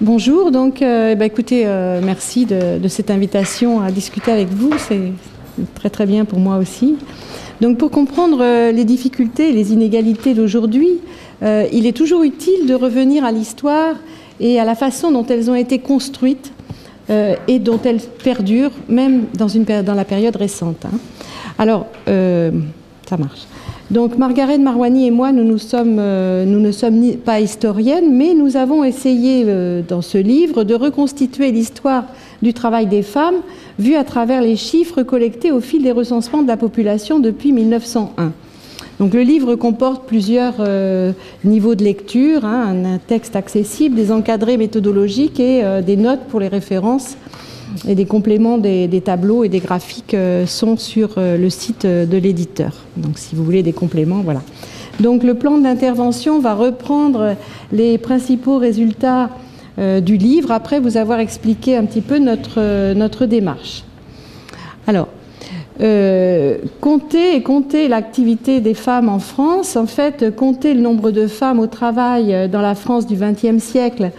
Bonjour, donc écoutez, merci de cette invitation à discuter avec vous, c'est très bien pour moi aussi. Donc pour comprendre les difficultés et les inégalités d'aujourd'hui, il est toujours utile de revenir à l'histoire et à la façon dont elles ont été construites et dont elles perdurent, même dans la période récente. Alors, ça marche. Donc Margaret Marouani et moi, nous ne sommes pas historiennes, mais nous avons essayé dans ce livre de reconstituer l'histoire du travail des femmes vue à travers les chiffres collectés au fil des recensements de la population depuis 1901. Donc le livre comporte plusieurs niveaux de lecture, un texte accessible, des encadrés méthodologiques et des notes pour les références. Et des compléments des tableaux et des graphiques sont sur le site de l'éditeur. Donc si vous voulez des compléments, voilà. Donc le plan d'intervention va reprendre les principaux résultats du livre, après vous avoir expliqué un petit peu notre démarche. Alors, compter l'activité des femmes en France, en fait, compter le nombre de femmes au travail dans la France du XXe siècle,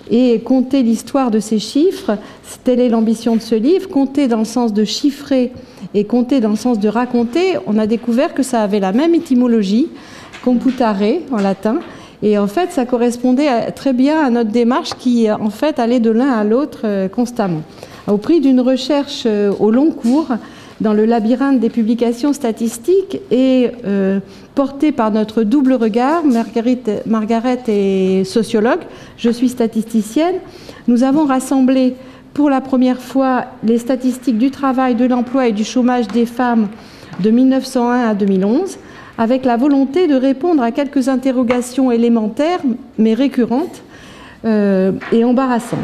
et compter l'histoire de ces chiffres, telle est l'ambition de ce livre, compter dans le sens de chiffrer et compter dans le sens de raconter. On a découvert que ça avait la même étymologie, computare en latin, et en fait ça correspondait très bien à notre démarche qui en fait allait de l'un à l'autre constamment. Au prix d'une recherche au long cours, dans le labyrinthe des publications statistiques et portée par notre double regard, Margaret est sociologue, je suis statisticienne, nous avons rassemblé pour la première fois les statistiques du travail, de l'emploi et du chômage des femmes de 1901 à 2011, avec la volonté de répondre à quelques interrogations élémentaires mais récurrentes et embarrassantes.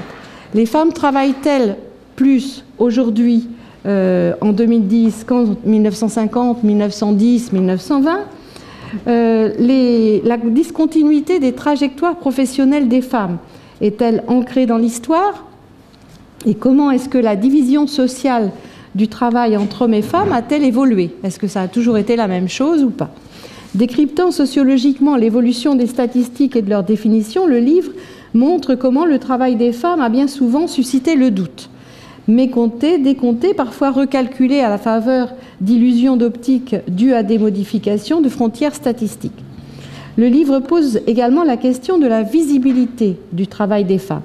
Les femmes travaillent-elles plus aujourd'hui en 2010 qu'en 1950, 1910, 1920, la discontinuité des trajectoires professionnelles des femmes est-elle ancrée dans l'histoire? Et comment est-ce que la division sociale du travail entre hommes et femmes a-t-elle évolué? Est-ce que ça a toujours été la même chose ou pas? Décryptant sociologiquement l'évolution des statistiques et de leur définition, le livre montre comment le travail des femmes a bien souvent suscité le doute. Mécompté, décompté, parfois recalculé à la faveur d'illusions d'optique dues à des modifications de frontières statistiques. Le livre pose également la question de la visibilité du travail des femmes.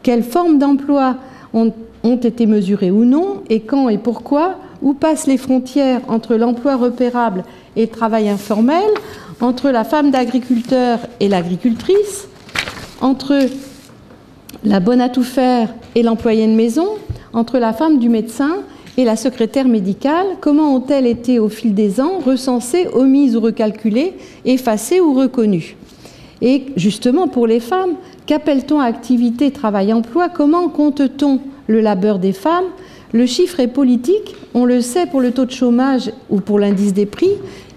Quelles formes d'emploi ont été mesurées ou non, et quand et pourquoi? Où passent les frontières entre l'emploi repérable et le travail informel, entre la femme d'agriculteur et l'agricultrice, entre la bonne à tout faire et l'employée de maison, entre la femme du médecin et la secrétaire médicale? Comment ont-elles été au fil des ans recensées, omises ou recalculées, effacées ou reconnues? Et justement pour les femmes, qu'appelle-t-on activité, travail, emploi? Comment compte-t-on le labeur des femmes? Le chiffre est politique, on le sait pour le taux de chômage ou pour l'indice des prix.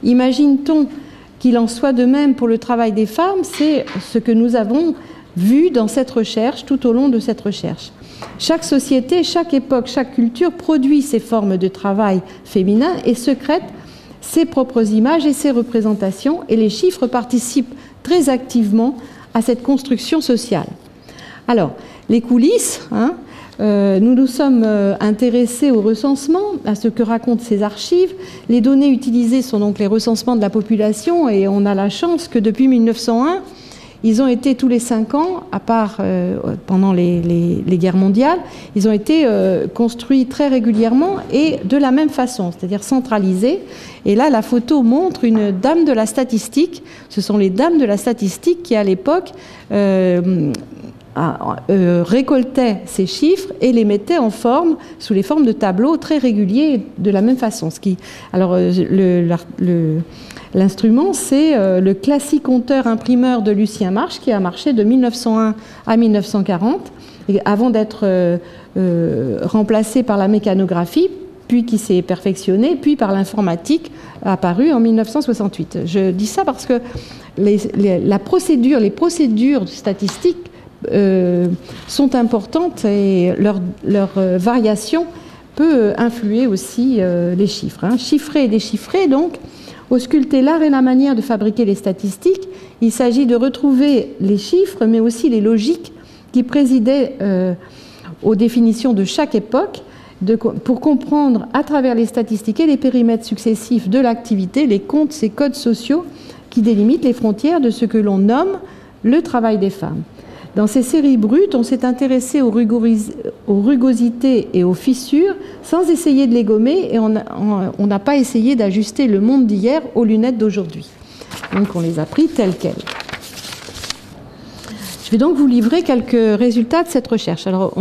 Imagine-t-on qu'il en soit de même pour le travail des femmes? C'est ce que nous avons vu dans cette recherche, tout au long de cette recherche. Chaque société, chaque époque, chaque culture produit ses formes de travail féminin et secrète ses propres images et ses représentations, et les chiffres participent très activement à cette construction sociale. Alors, les coulisses, nous nous sommes intéressés au recensement, à ce que racontent ces archives. Les données utilisées sont donc les recensements de la population, et on a la chance que depuis 1901, ils ont été tous les 5 ans, à part pendant les guerres mondiales, ils ont été construits très régulièrement et de la même façon, c'est-à-dire centralisés. Et là, la photo montre une dame de la statistique. Ce sont les dames de la statistique qui, à l'époque, récoltaient ces chiffres et les mettaient en forme, sous les formes de tableaux très réguliers de la même façon. L'instrument, c'est le classique compteur-imprimeur de Lucien Marche, qui a marché de 1901 à 1940, avant d'être remplacé par la mécanographie, puis qui s'est perfectionné, puis par l'informatique, apparue en 1968. Je dis ça parce que les procédures statistiques sont importantes et leur variation peut influer aussi les chiffres. Chiffrer et déchiffrer, donc, ausculter l'art et la manière de fabriquer les statistiques, il s'agit de retrouver les chiffres, mais aussi les logiques qui présidait aux définitions de chaque époque pour comprendre à travers les statistiques et les périmètres successifs de l'activité les comptes, ces codes sociaux qui délimitent les frontières de ce que l'on nomme le travail des femmes. Dans ces séries brutes, on s'est intéressé aux rugosités et aux fissures sans essayer de les gommer et on n'a pas essayé d'ajuster le monde d'hier aux lunettes d'aujourd'hui. Donc on les a pris tels quels. Je vais donc vous livrer quelques résultats de cette recherche. Alors,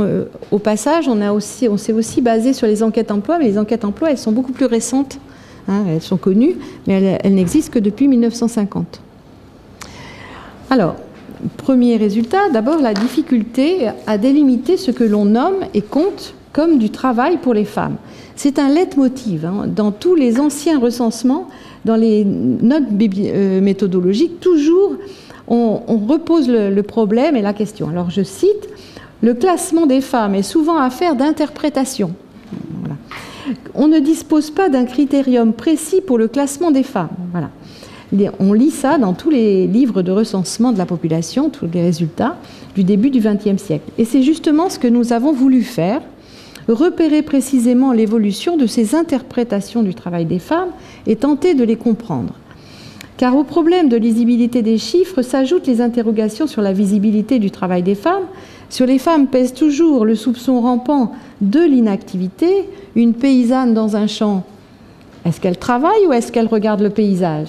au passage, on s'est aussi basé sur les enquêtes emploi, mais les enquêtes emploi, elles sont beaucoup plus récentes. Hein, elles sont connues, mais elles n'existent que depuis 1950. Alors, premier résultat, d'abord la difficulté à délimiter ce que l'on nomme et compte comme du travail pour les femmes. C'est un leitmotiv dans tous les anciens recensements, dans les notes méthodologiques, toujours on repose le problème et la question. Alors je cite, « Le classement des femmes est souvent affaire d'interprétation. » Voilà. On ne dispose pas d'un critérium précis pour le classement des femmes. Voilà. On lit ça dans tous les livres de recensement de la population, tous les résultats du début du XXe siècle. Et c'est justement ce que nous avons voulu faire, repérer précisément l'évolution de ces interprétations du travail des femmes et tenter de les comprendre. Car au problème de lisibilité des chiffres s'ajoutent les interrogations sur la visibilité du travail des femmes. Sur les femmes pèse toujours le soupçon rampant de l'inactivité. Une paysanne dans un champ, est-ce qu'elle travaille ou est-ce qu'elle regarde le paysage?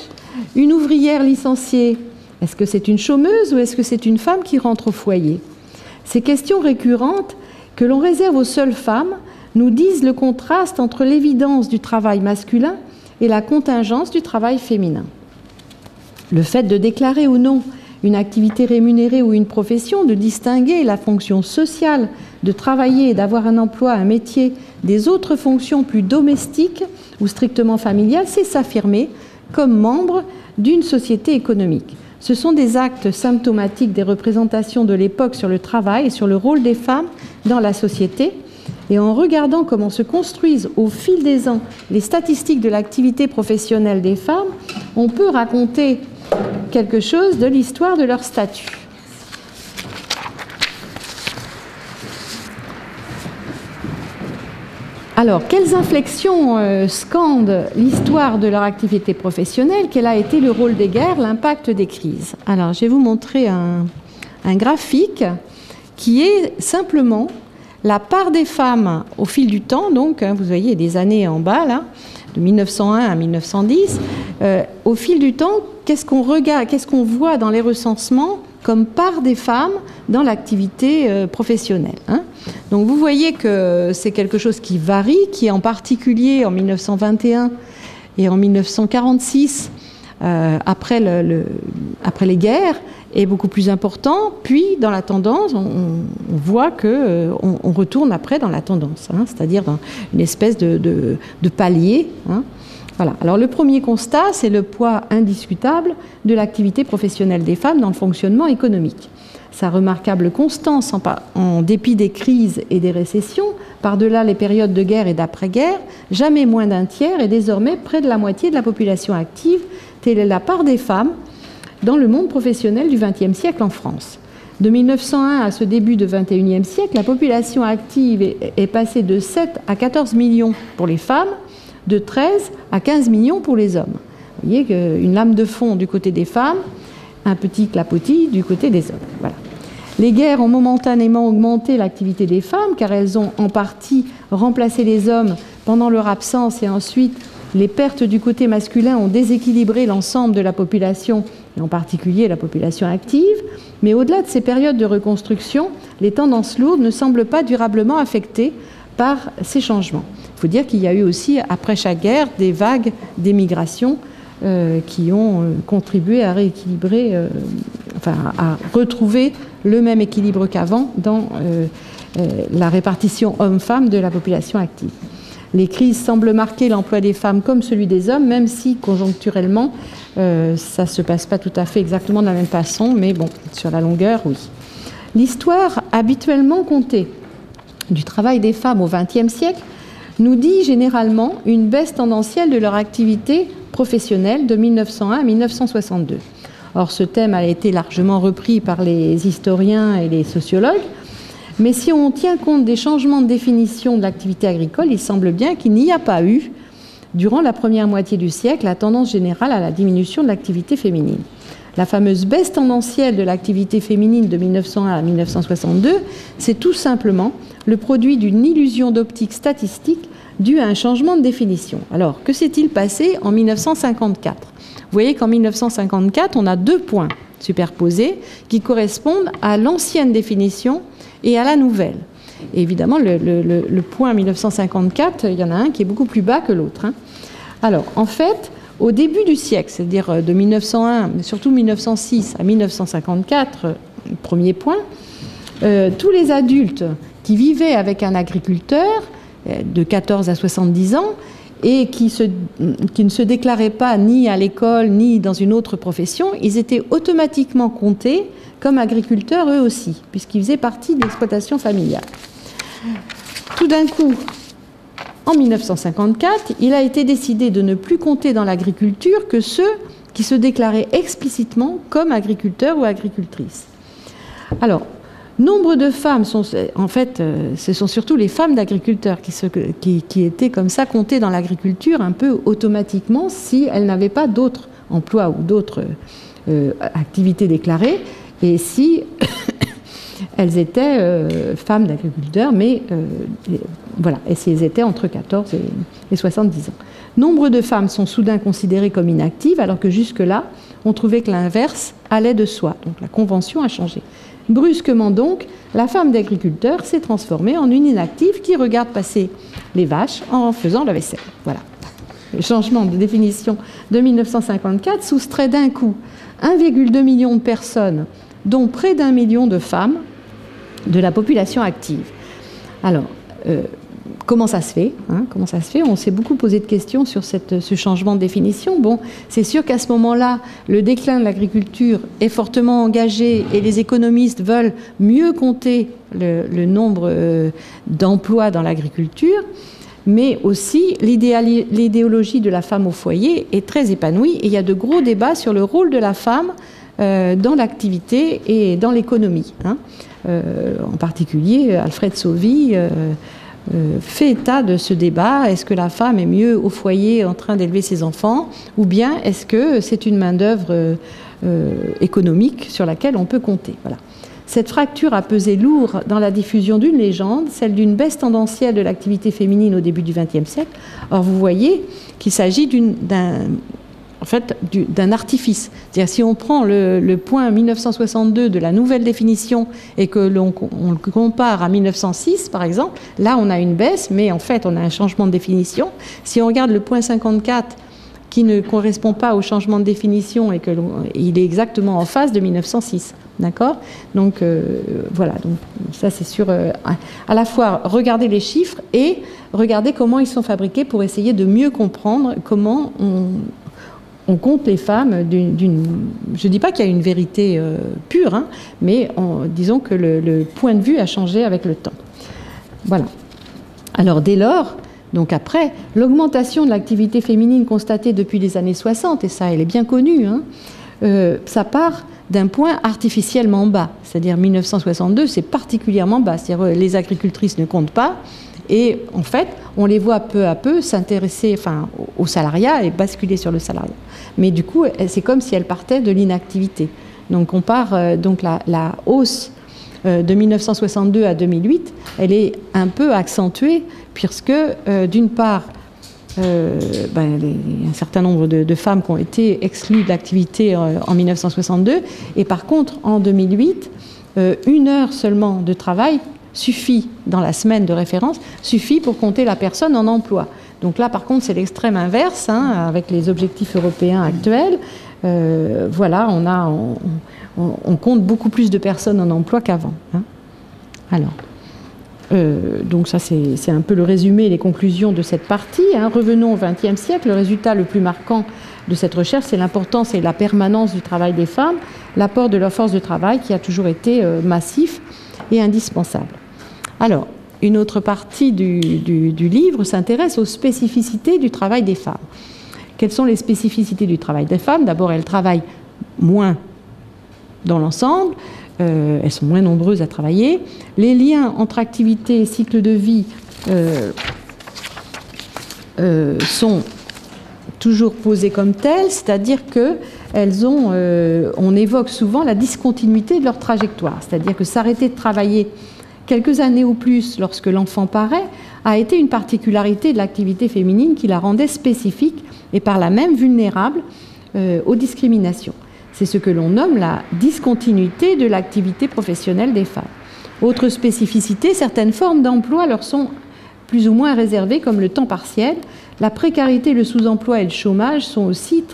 Une ouvrière licenciée, est-ce que c'est une chômeuse ou est-ce que c'est une femme qui rentre au foyer? Ces questions récurrentes que l'on réserve aux seules femmes nous disent le contraste entre l'évidence du travail masculin et la contingence du travail féminin. Le fait de déclarer ou non une activité rémunérée ou une profession, de distinguer la fonction sociale de travailler et d'avoir un emploi, un métier, des autres fonctions plus domestiques ou strictement familiales, c'est s'affirmer comme membre d'une société économique. Ce sont des actes symptomatiques des représentations de l'époque sur le travail et sur le rôle des femmes dans la société. Et en regardant comment se construisent au fil des ans les statistiques de l'activité professionnelle des femmes, on peut raconter quelque chose de l'histoire de leur statut. Alors, quelles inflexions scandent l'histoire de leur activité professionnelle? Quel a été le rôle des guerres, l'impact des crises? Alors, je vais vous montrer un graphique qui est simplement la part des femmes au fil du temps. Donc, vous voyez des années en bas, là, de 1901 à 1910. Au fil du temps, qu'est-ce qu'on regarde, qu'est-ce qu'on voit dans les recensements comme part des femmes dans l'activité professionnelle, hein. Donc vous voyez que c'est quelque chose qui varie, qui en particulier en 1921 et en 1946, après les guerres, est beaucoup plus important. Puis dans la tendance, on voit qu'on retourne après dans la tendance, hein, c'est-à-dire dans une espèce de palier, hein. Voilà. Alors le premier constat, c'est le poids indiscutable de l'activité professionnelle des femmes dans le fonctionnement économique. Sa remarquable constance, en dépit des crises et des récessions, par-delà les périodes de guerre et d'après-guerre, jamais moins d'un tiers et désormais près de la moitié de la population active, telle est la part des femmes dans le monde professionnel du XXe siècle en France. De 1901 à ce début du XXIe siècle, la population active est passée de 7 à 14 millions pour les femmes, de 13 à 15 millions pour les hommes. Vous voyez qu'une lame de fond du côté des femmes, un petit clapotis du côté des hommes. Voilà. Les guerres ont momentanément augmenté l'activité des femmes car elles ont en partie remplacé les hommes pendant leur absence et ensuite les pertes du côté masculin ont déséquilibré l'ensemble de la population et en particulier la population active. Mais au-delà de ces périodes de reconstruction, les tendances lourdes ne semblent pas durablement affectées par ces changements. Il faut dire qu'il y a eu aussi, après chaque guerre, des vagues d'émigration qui ont contribué à rééquilibrer, à retrouver le même équilibre qu'avant dans la répartition hommes-femmes de la population active. Les crises semblent marquer l'emploi des femmes comme celui des hommes, même si conjoncturellement, ça ne se passe pas tout à fait exactement de la même façon, mais bon, sur la longueur, oui. L'histoire habituellement comptée du travail des femmes au XXe siècle nous dit généralement une baisse tendancielle de leur activité professionnelle de 1901 à 1962. Or, ce thème a été largement repris par les historiens et les sociologues. Mais si on tient compte des changements de définition de l'activité agricole, il semble bien qu'il n'y a pas eu, durant la première moitié du siècle, la tendance générale à la diminution de l'activité féminine. La fameuse baisse tendancielle de l'activité féminine de 1901 à 1962, c'est tout simplement le produit d'une illusion d'optique statistique due à un changement de définition. Alors, que s'est-il passé en 1954 ? Vous voyez qu'en 1954, on a 2 points superposés qui correspondent à l'ancienne définition et à la nouvelle. Et évidemment, le point 1954, il y en a un qui est beaucoup plus bas que l'autre. Alors, en fait, au début du siècle, c'est-à-dire de 1901, mais surtout 1906 à 1954, premier point, tous les adultes qui vivaient avec un agriculteur de 14 à 70 ans et qui ne se déclaraient pas ni à l'école ni dans une autre profession, ils étaient automatiquement comptés comme agriculteurs eux aussi, puisqu'ils faisaient partie de l'exploitation familiale. Tout d'un coup, en 1954, il a été décidé de ne plus compter dans l'agriculture que ceux qui se déclaraient explicitement comme agriculteurs ou agricultrices. Alors, nombre de femmes sont, en fait, ce sont surtout les femmes d'agriculteurs qui étaient comme ça comptées dans l'agriculture un peu automatiquement si elles n'avaient pas d'autres emplois ou d'autres activités déclarées et si elles étaient femmes d'agriculteurs, mais voilà, et si elles étaient entre 14 et 70 ans. Nombre de femmes sont soudain considérées comme inactives, alors que jusque-là, on trouvait que l'inverse allait de soi. Donc la convention a changé. Brusquement donc, la femme d'agriculteur s'est transformée en une inactive qui regarde passer les vaches en faisant la vaisselle. Voilà. Le changement de définition de 1954 soustrait d'un coup 1,2 million de personnes, dont près d'1 million de femmes, de la population active. Alors, comment ça se fait, comment ça se fait ? On s'est beaucoup posé de questions sur ce changement de définition. Bon, c'est sûr qu'à ce moment-là, le déclin de l'agriculture est fortement engagé et les économistes veulent mieux compter le nombre d'emplois dans l'agriculture, mais aussi l'idéologie de la femme au foyer est très épanouie et il y a de gros débats sur le rôle de la femme dans l'activité et dans l'économie. En particulier, Alfred Sauvy fait état de ce débat. Est-ce que la femme est mieux au foyer en train d'élever ses enfants, ou bien est-ce que c'est une main-d'œuvre économique sur laquelle on peut compter ? Voilà. Cette fracture a pesé lourd dans la diffusion d'une légende, celle d'une baisse tendancielle de l'activité féminine au début du XXe siècle. Or, vous voyez qu'il s'agit d'un artifice. C'est-à-dire, si on prend le point 1962 de la nouvelle définition et que l'on le compare à 1906, par exemple, là, on a une baisse, mais en fait, on a un changement de définition. Si on regarde le point 54, qui ne correspond pas au changement de définition et qu'il est exactement en phase de 1906. D'accord ? Donc, voilà. Donc, ça, c'est sûr. À la fois, regarder les chiffres et regarder comment ils sont fabriqués pour essayer de mieux comprendre comment on compte les femmes je ne dis pas qu'il y a une vérité pure, mais disons que le point de vue a changé avec le temps. Voilà. Alors, dès lors, donc après, l'augmentation de l'activité féminine constatée depuis les années 60, et ça, elle est bien connue, ça part d'un point artificiellement bas. C'est-à-dire 1962, c'est particulièrement bas. C'est-à-dire les agricultrices ne comptent pas. Et en fait, on les voit peu à peu s'intéresser au salariat et basculer sur le salariat. Mais du coup, c'est comme si elles partaient de l'inactivité. Donc on part, donc la hausse de 1962 à 2008, elle est un peu accentuée puisque d'une part, il y a un certain nombre de femmes qui ont été exclues de l'activité en 1962 et par contre, en 2008, 1 heure seulement de travail suffit, dans la semaine de référence, suffit pour compter la personne en emploi. Donc là, par contre, c'est l'extrême inverse, avec les objectifs européens actuels. Voilà, on compte beaucoup plus de personnes en emploi qu'avant. Alors, donc ça, c'est un peu le résumé et les conclusions de cette partie. Revenons au XXe siècle. Le résultat le plus marquant de cette recherche, c'est l'importance et la permanence du travail des femmes, l'apport de leur force de travail qui a toujours été massif et indispensable. Alors, une autre partie du livre s'intéresse aux spécificités du travail des femmes. Quelles sont les spécificités du travail des femmes ? D'abord, elles travaillent moins dans l'ensemble, elles sont moins nombreuses à travailler. Les liens entre activité et cycle de vie sont toujours posés comme tels, c'est-à-dire qu'elles ont, on évoque souvent la discontinuité de leur trajectoire, c'est-à-dire que s'arrêter de travailler quelques années ou plus lorsque l'enfant paraît a été une particularité de l'activité féminine qui la rendait spécifique et par là même vulnérable aux discriminations. C'est ce que l'on nomme la discontinuité de l'activité professionnelle des femmes. Autre spécificité, certaines formes d'emploi leur sont plus ou moins réservées, comme le temps partiel. La précarité, le sous-emploi et le chômage sont aussi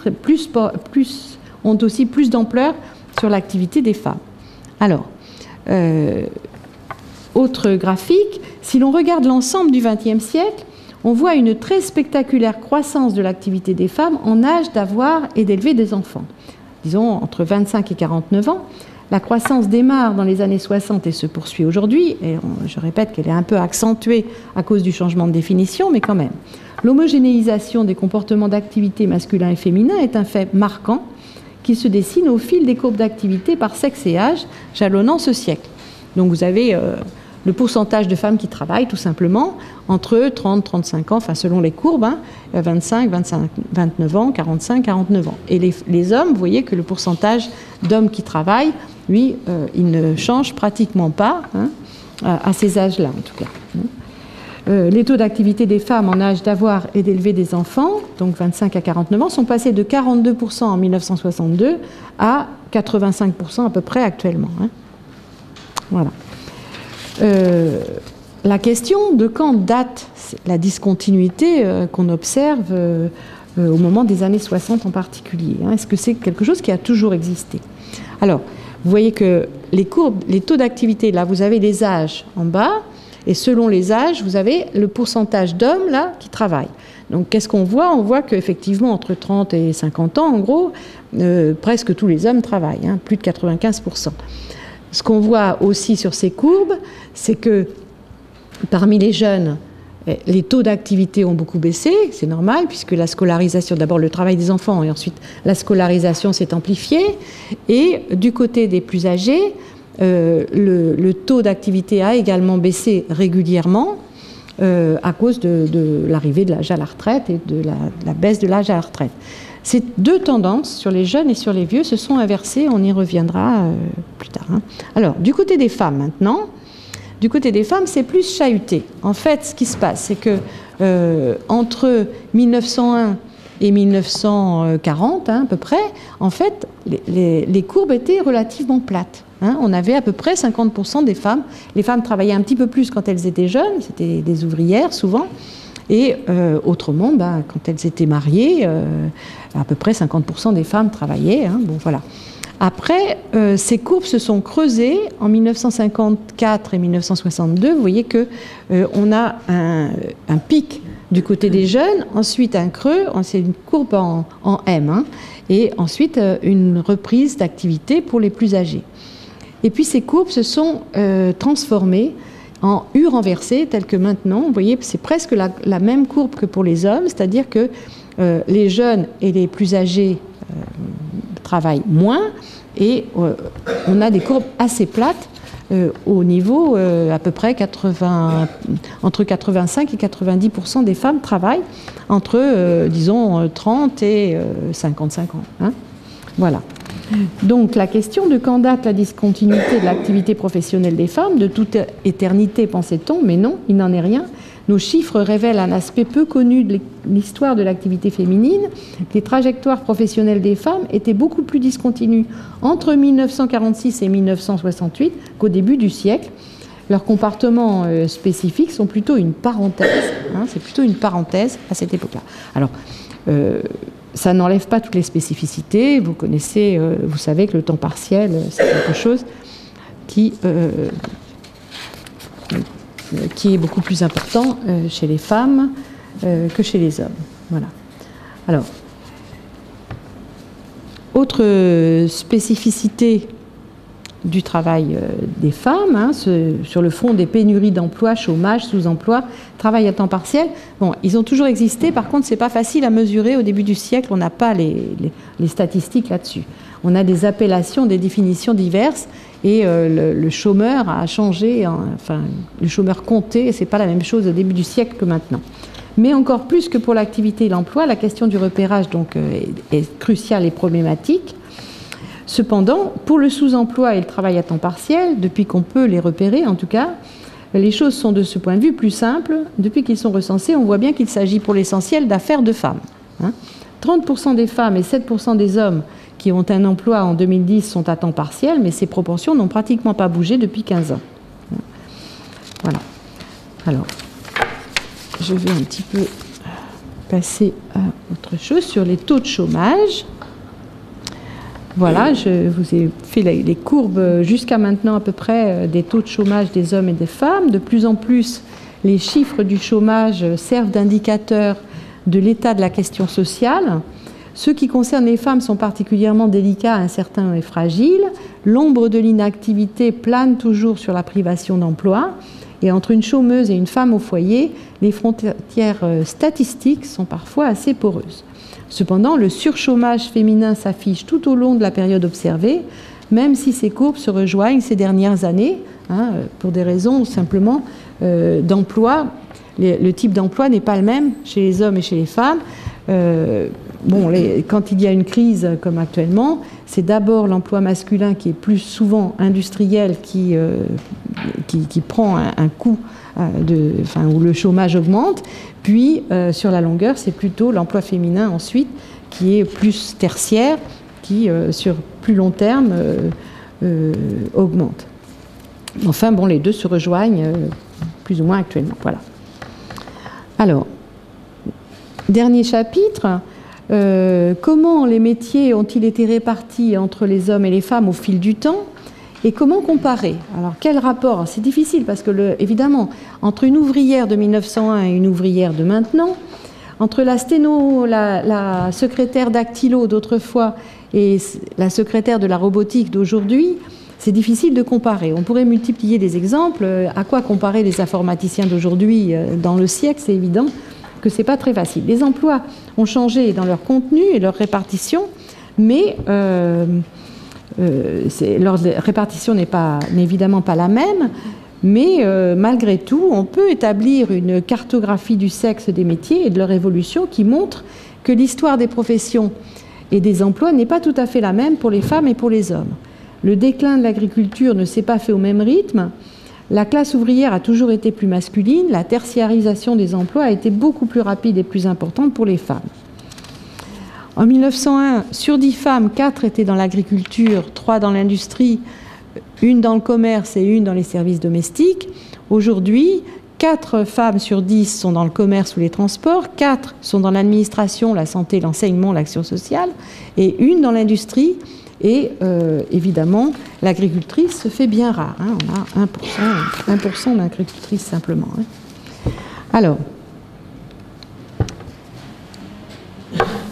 ont aussi plus d'ampleur sur l'activité des femmes. Alors, autre graphique, si l'on regarde l'ensemble du XXe siècle, on voit une très spectaculaire croissance de l'activité des femmes en âge d'avoir et d'élever des enfants. Disons entre 25 et 49 ans. La croissance démarre dans les années 60 et se poursuit aujourd'hui. Et je répète qu'elle est un peu accentuée à cause du changement de définition, mais quand même. L'homogénéisation des comportements d'activité masculins et féminins est un fait marquant qui se dessine au fil des courbes d'activité par sexe et âge, jalonnant ce siècle. Donc vous avez le pourcentage de femmes qui travaillent tout simplement entre 30, 35 ans, enfin selon les courbes, 25, 29 ans, 45, 49 ans. Et les hommes, vous voyez que le pourcentage d'hommes qui travaillent, lui, il ne change pratiquement pas, à ces âges-là en tout cas. Les taux d'activité des femmes en âge d'avoir et d'élever des enfants, donc 25 à 49 ans, sont passés de 42% en 1962 à 85% à peu près actuellement. Voilà. La question de quand date la discontinuité qu'on observe au moment des années 60 en particulier. Est-ce que c'est quelque chose qui a toujours existé? Alors, vous voyez que les courbes, les taux d'activité, là, vous avez les âges en bas, et selon les âges, vous avez le pourcentage d'hommes, là, qui travaillent. Donc, qu'est-ce qu'on voit? On voit qu'effectivement, entre 30 et 50 ans, en gros, presque tous les hommes travaillent, plus de 95%. Ce qu'on voit aussi sur ces courbes, c'est que parmi les jeunes, les taux d'activité ont beaucoup baissé, c'est normal, puisque la scolarisation, d'abord le travail des enfants, et ensuite la scolarisation s'est amplifiée. Et du côté des plus âgés, le taux d'activité a également baissé régulièrement à cause de l'arrivée de l'âge à la retraite et de la baisse de l'âge à la retraite. Ces deux tendances, sur les jeunes et sur les vieux, se sont inversées, on y reviendra plus tard. Alors, du côté des femmes maintenant, du côté des femmes, c'est plus chahuté. En fait, ce qui se passe, c'est que entre 1901 et 1940, à peu près, en fait, les courbes étaient relativement plates. On avait à peu près 50% des femmes. Les femmes travaillaient un petit peu plus quand elles étaient jeunes, c'était des ouvrières souvent. Et autrement, quand elles étaient mariées, à peu près 50% des femmes travaillaient. Bon, voilà. Après, ces courbes se sont creusées en 1954 et 1962. Vous voyez qu'on a un pic du côté des jeunes, ensuite un creux, c'est une courbe en M, et ensuite une reprise d'activité pour les plus âgés. Et puis ces courbes se sont transformées en U renversé, tel que maintenant, vous voyez, c'est presque la même courbe que pour les hommes, c'est-à-dire que les jeunes et les plus âgés travaillent moins, et on a des courbes assez plates au niveau à peu près entre 85 et 90% des femmes travaillent entre, disons, 30 et 55 ans. Voilà. Donc la question de quand date la discontinuité de l'activité professionnelle des femmes, de toute éternité pensait-on, mais non, il n'en est rien. Nos chiffres révèlent un aspect peu connu de l'histoire de l'activité féminine. Les trajectoires professionnelles des femmes étaient beaucoup plus discontinues entre 1946 et 1968 qu'au début du siècle. Leurs comportements spécifiques sont plutôt une parenthèse. C'est plutôt une parenthèse à cette époque-là. Alors, ça n'enlève pas toutes les spécificités. Vous connaissez, vous savez que le temps partiel, c'est quelque chose qui est beaucoup plus important chez les femmes que chez les hommes. Voilà. Alors, autre spécificité du travail des femmes, sur le fond des pénuries d'emploi, chômage, sous-emploi, travail à temps partiel. Bon, ils ont toujours existé, par contre, c'est pas facile à mesurer. Au début du siècle, on n'a pas les statistiques là-dessus. on a des appellations, des définitions diverses, et le chômeur a changé, enfin, le chômeur compté, c'est pas la même chose au début du siècle que maintenant. Mais encore plus que pour l'activité et l'emploi, la question du repérage donc, est cruciale et problématique. Cependant, pour le sous-emploi et le travail à temps partiel, depuis qu'on peut les repérer en tout cas, les choses sont de ce point de vue plus simples. Depuis qu'ils sont recensés, on voit bien qu'il s'agit pour l'essentiel d'affaires de femmes. 30% des femmes et 7% des hommes qui ont un emploi en 2010 sont à temps partiel, mais ces proportions n'ont pratiquement pas bougé depuis 15 ans. Voilà. Alors, je vais un petit peu passer à autre chose sur les taux de chômage. Voilà, je vous ai fait les courbes jusqu'à maintenant à peu près des taux de chômage des hommes et des femmes. De plus en plus, les chiffres du chômage servent d'indicateurs de l'état de la question sociale. Ceux qui concernent les femmes sont particulièrement délicats, incertains et fragiles. L'ombre de l'inactivité plane toujours sur la privation d'emploi. Et entre une chômeuse et une femme au foyer, les frontières statistiques sont parfois assez poreuses. Cependant, le surchômage féminin s'affiche tout au long de la période observée, même si ces courbes se rejoignent ces dernières années, pour des raisons simplement d'emploi. Le type d'emploi n'est pas le même chez les hommes et chez les femmes. Quand il y a une crise comme actuellement, c'est d'abord l'emploi masculin qui est plus souvent industriel qui prend un coup où le chômage augmente. Puis, sur la longueur, c'est plutôt l'emploi féminin ensuite qui est plus tertiaire, qui, sur plus long terme, augmente. Enfin, bon, les deux se rejoignent plus ou moins actuellement. Voilà. Alors, dernier chapitre, comment les métiers ont-ils été répartis entre les hommes et les femmes au fil du temps et comment comparer? Alors, quel rapport? C'est difficile parce que, évidemment, entre une ouvrière de 1901 et une ouvrière de maintenant, entre la secrétaire dactylo d'autrefois et la secrétaire de la robotique d'aujourd'hui, c'est difficile de comparer. On pourrait multiplier des exemples. À quoi comparer les informaticiens d'aujourd'hui dans le siècle? C'est évident que ce n'est pas très facile. Les emplois ont changé dans leur contenu et leur répartition, mais leur répartition n'est évidemment pas la même. Mais malgré tout, on peut établir une cartographie du sexe des métiers et de leur évolution qui montre que l'histoire des professions et des emplois n'est pas tout à fait la même pour les femmes et pour les hommes. Le déclin de l'agriculture ne s'est pas fait au même rythme. La classe ouvrière a toujours été plus masculine. La tertiarisation des emplois a été beaucoup plus rapide et plus importante pour les femmes. En 1901, sur 10 femmes, 4 étaient dans l'agriculture, 3 dans l'industrie, 1 dans le commerce et 1 dans les services domestiques. Aujourd'hui, 4 femmes sur 10 sont dans le commerce ou les transports, 4 sont dans l'administration, la santé, l'enseignement, l'action sociale, et 1 dans l'industrie. Et évidemment, l'agricultrice se fait bien rare. On a 1% d'agricultrices simplement. Alors,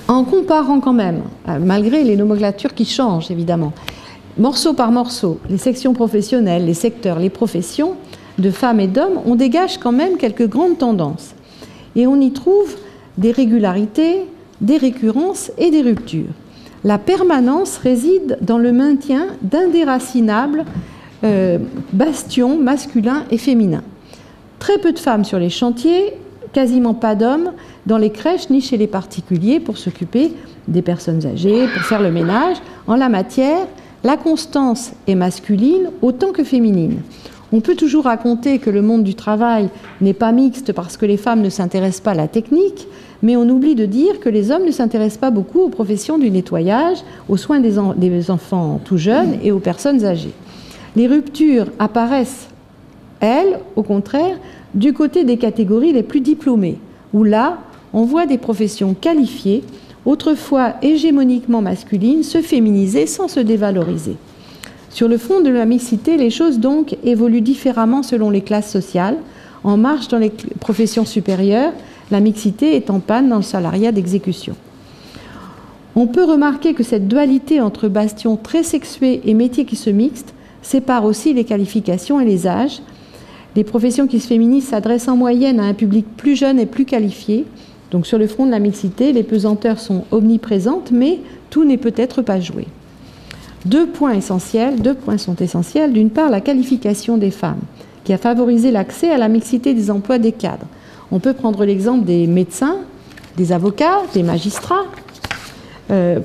en comparant quand même, malgré les nomenclatures qui changent évidemment, morceau par morceau, les sections professionnelles, les secteurs, les professions de femmes et d'hommes, on dégage quand même quelques grandes tendances. Et on y trouve des régularités, des récurrences et des ruptures. La permanence réside dans le maintien d'indéracinables bastions masculins et féminins. Très peu de femmes sur les chantiers, quasiment pas d'hommes dans les crèches ni chez les particuliers pour s'occuper des personnes âgées, pour faire le ménage. En la matière, la constance est masculine autant que féminine. On peut toujours raconter que le monde du travail n'est pas mixte parce que les femmes ne s'intéressent pas à la technique, mais on oublie de dire que les hommes ne s'intéressent pas beaucoup aux professions du nettoyage, aux soins des enfants tout jeunes et aux personnes âgées. Les ruptures apparaissent, elles, au contraire, du côté des catégories les plus diplômées, où là, on voit des professions qualifiées, autrefois hégémoniquement masculines, se féminiser sans se dévaloriser. Sur le front de la mixité, les choses donc évoluent différemment selon les classes sociales. En marche dans les professions supérieures, la mixité est en panne dans le salariat d'exécution. On peut remarquer que cette dualité entre bastions très sexués et métiers qui se mixent sépare aussi les qualifications et les âges. Les professions qui se féminisent s'adressent en moyenne à un public plus jeune et plus qualifié. Donc sur le front de la mixité, les pesanteurs sont omniprésentes, mais tout n'est peut-être pas joué. Deux points sont essentiels. D'une part, la qualification des femmes, qui a favorisé l'accès à la mixité des emplois des cadres. On peut prendre l'exemple des médecins, des avocats, des magistrats,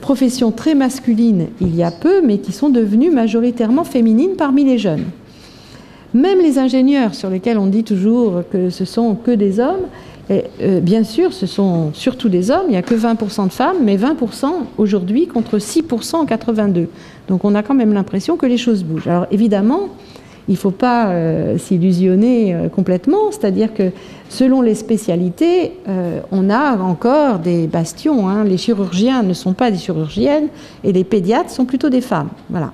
professions très masculines il y a peu, mais qui sont devenues majoritairement féminines parmi les jeunes. Même les ingénieurs, sur lesquels on dit toujours que ce sont que des hommes, bien sûr, ce sont surtout des hommes, il n'y a que 20% de femmes, mais 20% aujourd'hui contre 6% en 82. Donc on a quand même l'impression que les choses bougent. Alors évidemment, il ne faut pas s'illusionner complètement, c'est-à-dire que selon les spécialités, on a encore des bastions. Hein. Les chirurgiens ne sont pas des chirurgiennes et les pédiatres sont plutôt des femmes. Voilà.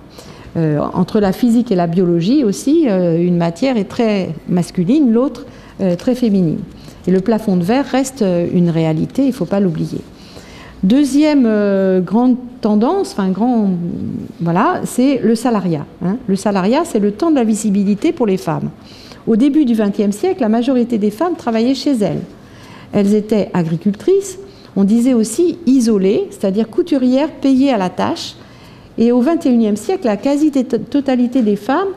Entre la physique et la biologie aussi, une matière est très masculine, l'autre très féminine. Et le plafond de verre reste une réalité, il ne faut pas l'oublier. Deuxième grande tendance, voilà, c'est le salariat. Hein. Le salariat, c'est le temps de la visibilité pour les femmes. Au début du XXe siècle, la majorité des femmes travaillaient chez elles. Elles étaient agricultrices, on disait aussi isolées, c'est-à-dire couturières payées à la tâche. Et au XXIe siècle, la quasi-totalité des femmes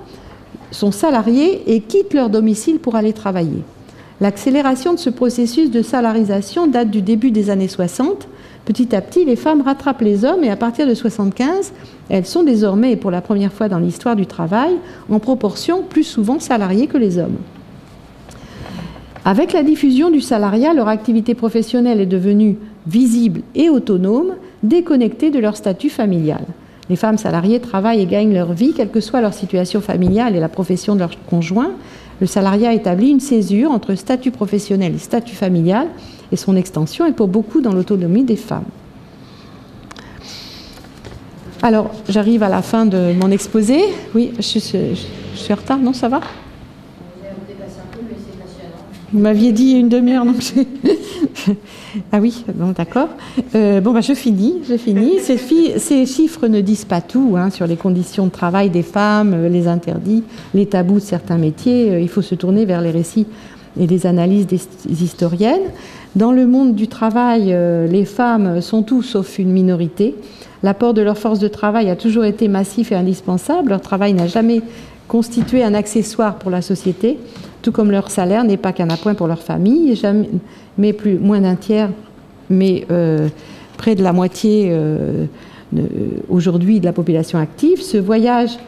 sont salariées et quittent leur domicile pour aller travailler. L'accélération de ce processus de salarisation date du début des années 60. Petit à petit, les femmes rattrapent les hommes et à partir de 75, elles sont désormais, et pour la première fois dans l'histoire du travail, en proportion plus souvent salariées que les hommes. Avec la diffusion du salariat, leur activité professionnelle est devenue visible et autonome, déconnectée de leur statut familial. Les femmes salariées travaillent et gagnent leur vie, quelle que soit leur situation familiale et la profession de leur conjoint. Le salariat établit une césure entre statut professionnel et statut familial, et son extension est pour beaucoup dans l'autonomie des femmes. Alors, j'arrive à la fin de mon exposé. Oui, je suis en retard, non, ça va ? Vous m'aviez dit une demi-heure, donc ah oui, bon, d'accord. Je finis. Ces chiffres ne disent pas tout hein, sur les conditions de travail des femmes, les interdits, les tabous de certains métiers. Il faut se tourner vers les récits et les analyses des historiennes. Dans le monde du travail, les femmes sont tout sauf une minorité. L'apport de leur force de travail a toujours été massif et indispensable. Leur travail n'a jamais constitué un accessoire pour la société, tout comme leur salaire n'est pas qu'un appoint pour leur famille, mais moins d'un tiers, mais près de la moitié aujourd'hui de la population active. Ce voyage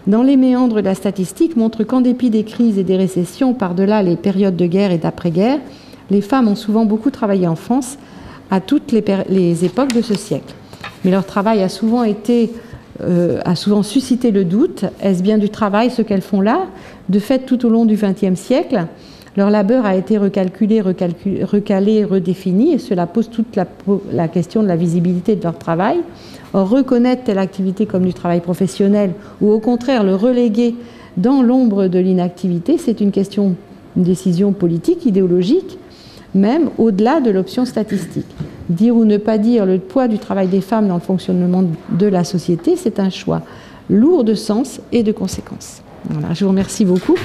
dans les méandres de la statistique montre qu'en dépit des crises et des récessions, par-delà les périodes de guerre et d'après-guerre, les femmes ont souvent beaucoup travaillé en France à toutes les époques de ce siècle. Mais leur travail a souvent suscité le doute. Est-ce bien du travail ce qu'elles font là ? De fait, tout au long du XXe siècle, leur labeur a été recalculé, recalé, redéfini, et cela pose toute la question de la visibilité de leur travail. Or, reconnaître telle activité comme du travail professionnel, ou au contraire le reléguer dans l'ombre de l'inactivité, c'est une décision politique, idéologique, même au-delà de l'option statistique. Dire ou ne pas dire le poids du travail des femmes dans le fonctionnement de la société, c'est un choix lourd de sens et de conséquences. Voilà, je vous remercie beaucoup.